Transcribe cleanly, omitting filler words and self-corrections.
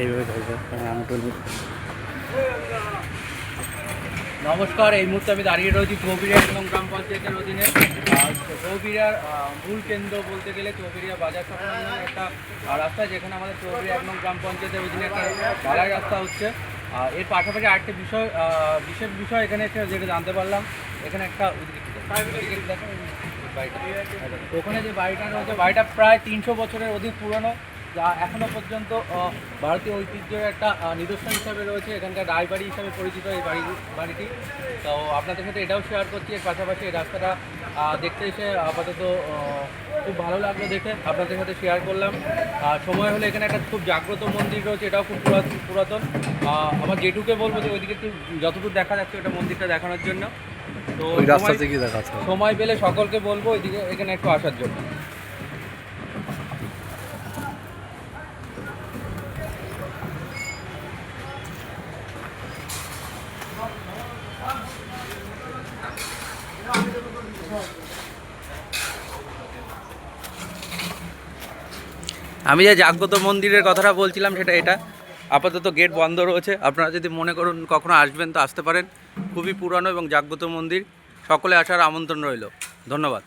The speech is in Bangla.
এইভাবে ধরবে আমি তো নমস্কার, এই মুহূর্তে আমি দাঁড়িয়ে রয়েছি চৌবিরিয়া এবং গ্রাম পঞ্চায়েতের অধীনে। চৌবিরিয়ার মূল কেন্দ্র বলতে গেলে চৌবিরিয়া বাজার সংলগ্ন একটা রাস্তা, যেখানে আমাদের চৌবিরিয়া এবং গ্রাম পঞ্চায়েতের অধীনে একটা ঢালাই রাস্তা হচ্ছে। এর পাশাপাশি আরেকটা বিশেষ বিষয় এখানে একটা যেটা জানতে পারলাম, এখানে একটা ওখানে যে বাড়িটা রয়েছে, বাড়িটা প্রায় 300 বছরের অধিক পুরনো, যা এখনও পর্যন্ত ভারতীয় ঐতিহ্যের একটা নিদর্শন হিসাবে রয়েছে। এখানকার রায়বাড়ি হিসাবে পরিচিত এই বাড়িটি। তো আপনাদের সাথে এটাও শেয়ার করছি। এর পাশাপাশি এই রাস্তাটা দেখতে এসে আপাতত খুব ভালো লাগলো দেখে আপনাদের সাথে শেয়ার করলাম। সময় হলে এখানে একটা খুব জাগ্রত মন্দির রয়েছে, এটাও খুব পুরাতন। আমার যেটুকে বলবো যে ওইদিকে একটু যতদূর দেখা যাচ্ছে ওটা মন্দিরটা দেখানোর জন্য। তো ওই রাস্তা থেকে দেখা যাচ্ছে। সময় পেলে সকলকে বলবো ওইদিকে এখানে একটু আসার জন্য। আমি যে জাগ্রত মন্দিরের কথাটা বলছিলাম সেটা এটা। আপাতত গেট বন্ধ রয়েছে, আপনারা যদি মনে করুন কখনো আসবেন তো আসতে পারেন। খুবই পুরানো এবং জাগ্রত মন্দির, সকলে আসার আমন্ত্রণ রইল। ধন্যবাদ।